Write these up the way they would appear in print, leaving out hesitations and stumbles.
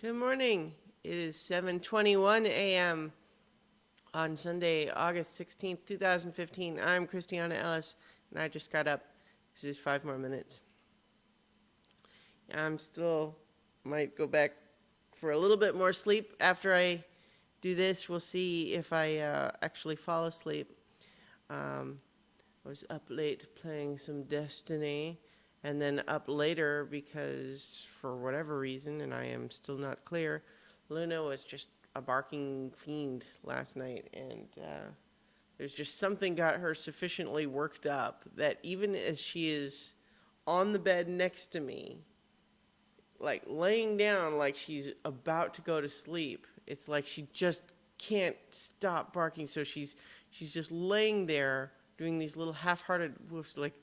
Good morning. It is 7:21 a.m. on Sunday, August 16th, 2015. I'm Christiana Ellis, and I just got up. This is 5 more minutes. I'm still might go back for a little bit more sleep after I do this. We'll see if I actually fall asleep. Um, I was up late playing some Destiny, and then up later because for whatever reason, and I am still not clear, Luna was just a barking fiend last night, and there's just something got her sufficiently worked up that even as she is on the bed next to me, like laying down like she's about to go to sleep, it's like she just can't stop barking. So she's just laying there doing these little half-hearted woofs, like,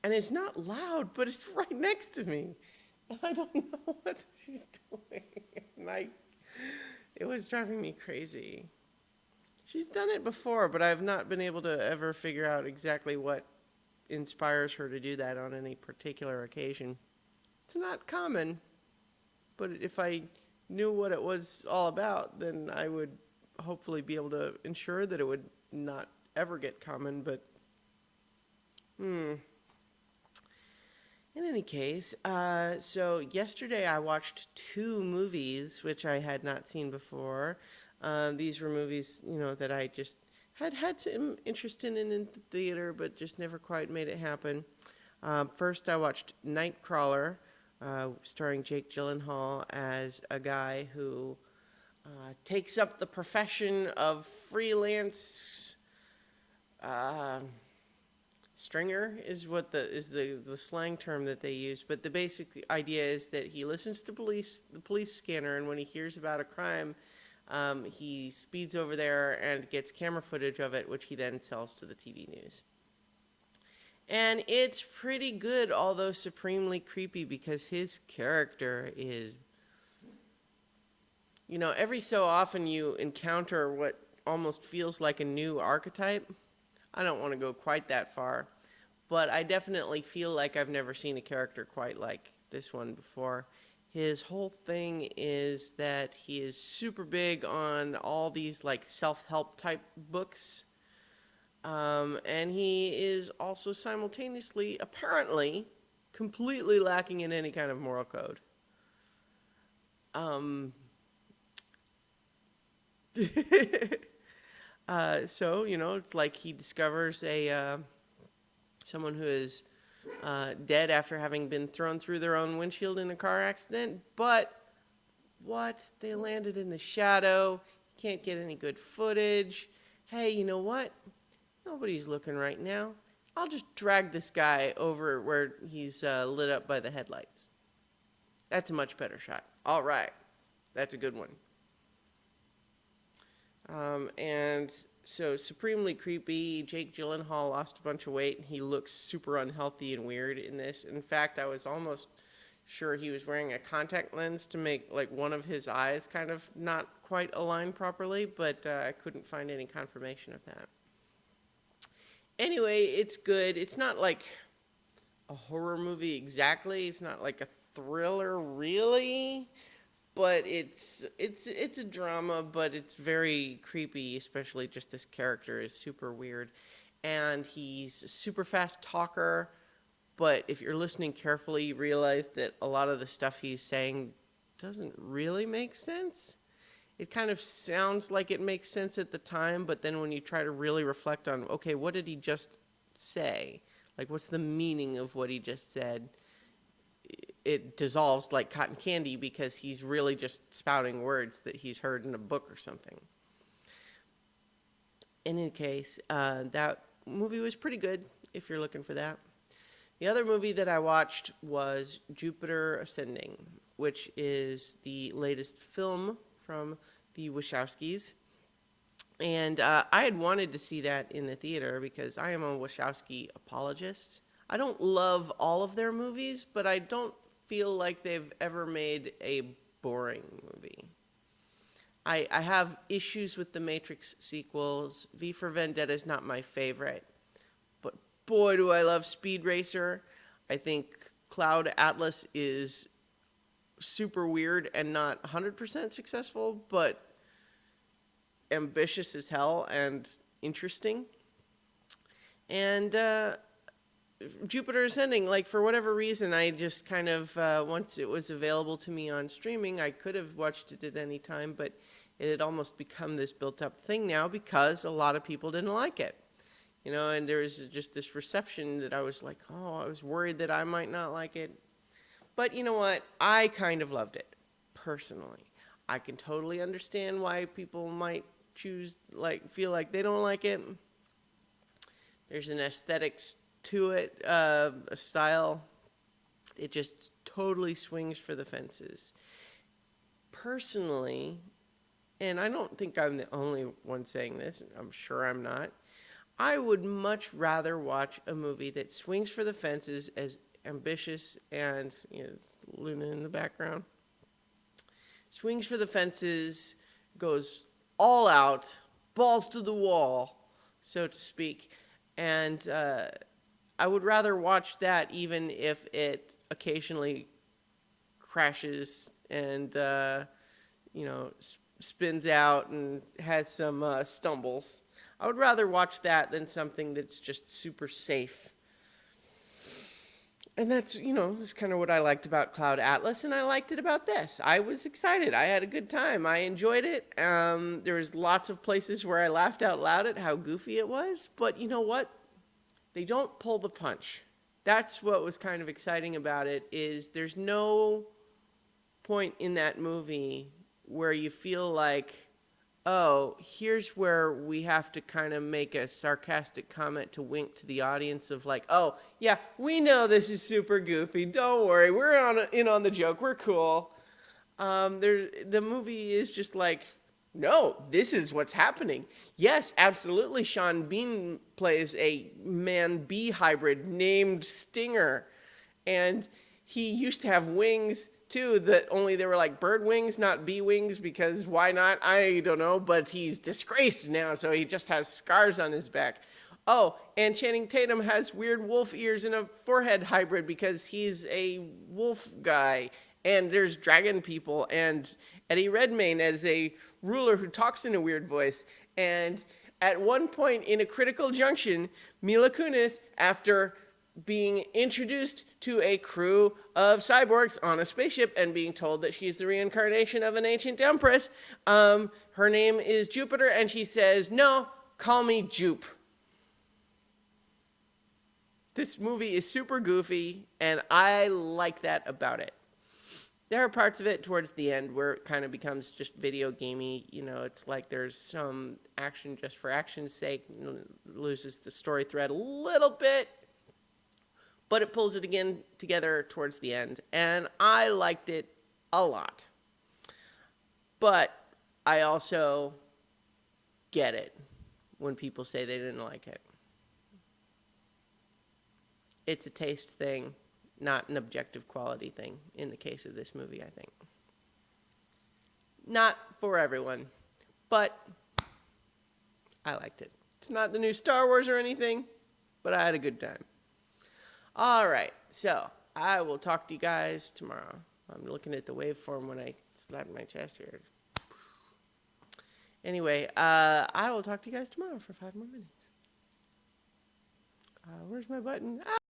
and it's not loud, but it's right next to me, and I don't know what she's doing. And it was driving me crazy. She's done it before, but I've not been able to ever figure out exactly what inspires her to do that on any particular occasion. It's not common, but if I knew what it was all about, then I would hopefully be able to ensure that it would not ever get common. But in any case, so yesterday I watched two movies which I had not seen before. These were movies, that I just had some interest in the theater, but just never quite made it happen. First, I watched Nightcrawler, starring Jake Gyllenhaal as a guy who takes up the profession of freelance stringer is what the slang term that they use. But the basic idea is that he listens to the police scanner, and when he hears about a crime, he speeds over there and gets camera footage of it, which he then sells to the TV news. And it's pretty good, although supremely creepy, because his character is, every so often you encounter what almost feels like a new archetype. I don't want to go quite that far, but I definitely feel like I've never seen a character quite like this one before. His whole thing is that he is super big on all these like self-help type books. And he is also simultaneously, apparently, completely lacking in any kind of moral code. So, it's like he discovers someone who is dead after having been thrown through their own windshield in a car accident. But what? They landed in the shadow. You can't get any good footage. Hey, you know what? Nobody's looking right now. I'll just drag this guy over where he's lit up by the headlights. That's a much better shot. All right. That's a good one. And so supremely creepy. Jake Gyllenhaal lost a bunch of weight, and he looks super unhealthy and weird in this. In fact, I was almost sure he was wearing a contact lens to make like one of his eyes kind of not quite align properly, but I couldn't find any confirmation of that. Anyway, it's good. It's not like a horror movie exactly. It's not like a thriller really, but it's a drama, but it's very creepy, especially just this character is super weird. And he's a super fast talker, but if you're listening carefully, you realize that a lot of the stuff he's saying doesn't really make sense. It kind of sounds like it makes sense at the time, but then when you try to really reflect on, okay, what did he just say? Like, what's the meaning of what he just said? It dissolves like cotton candy because he's really just spouting words that he's heard in a book or something. In any case, that movie was pretty good if you're looking for that. The other movie that I watched was Jupiter Ascending, which is the latest film from the Wachowskis. And I had wanted to see that in the theater because I am a Wachowski apologist. I don't love all of their movies, but I don't feel like they've ever made a boring movie. I have issues with the Matrix sequels. V for Vendetta is not my favorite, but boy, do I love Speed Racer. I think Cloud Atlas is super weird and not 100% successful, but ambitious as hell and interesting. And Jupiter Ascending, like for whatever reason, I just kind of, once it was available to me on streaming, I could have watched it at any time, but it had almost become this built up thing now because a lot of people didn't like it. You know, and there was just this reception that I was like, oh, I was worried that I might not like it. But you know what? I kind of loved it, personally. I can totally understand why people might choose, like, feel like they don't like it. There's an aesthetics to it, a style. It just totally swings for the fences. Personally, and I don't think I'm the only one saying this, I'm sure I'm not, I would much rather watch a movie that swings for the fences, as ambitious and, you know, Luna in the background, swings for the fences, goes all out, balls to the wall, so to speak. And I would rather watch that even if it occasionally crashes and, you know, spins out and has some stumbles. I would rather watch that than something that's just super safe. And that's, you know, that's kind of what I liked about Cloud Atlas, and I liked it about this. I was excited. I had a good time. I enjoyed it. There was lots of places where I laughed out loud at how goofy it was. But you know what? They don't pull the punch. That's what was kind of exciting about it, is there's no point in that movie where you feel like, oh, here's where we have to kind of make a sarcastic comment to wink to the audience of like, oh, yeah, we know this is super goofy. Don't worry. We're in on the joke. We're cool. The movie is just like, no, this is what's happening. Yes, absolutely. Sean Bean plays a man-bee hybrid named Stinger. And he used to have wings too, that only they were like bird wings, not bee wings, because why not? I don't know, but he's disgraced now, so he just has scars on his back. Oh, and Channing Tatum has weird wolf ears and a forehead hybrid because he's a wolf guy. And there's dragon people, and Eddie Redmayne as a ruler who talks in a weird voice. And at one point in a critical junction, Mila Kunis, after being introduced to a crew of cyborgs on a spaceship and being told that she's the reincarnation of an ancient empress, her name is Jupiter, and she says, no, call me Jupe. This movie is super goofy, and I like that about it. There are parts of it towards the end where it kind of becomes just video gamey. You know, it's like there's some action just for action's sake, loses the story thread a little bit, but it pulls it again together towards the end, and I liked it a lot. But I also get it when people say they didn't like it. It's a taste thing, not an objective quality thing in the case of this movie, I think. Not for everyone, but I liked it. It's not the new Star Wars or anything, but I had a good time. All right, so I will talk to you guys tomorrow. I'm looking at the waveform when I slap my chest here. Anyway, I will talk to you guys tomorrow for 5 more minutes. Where's my button?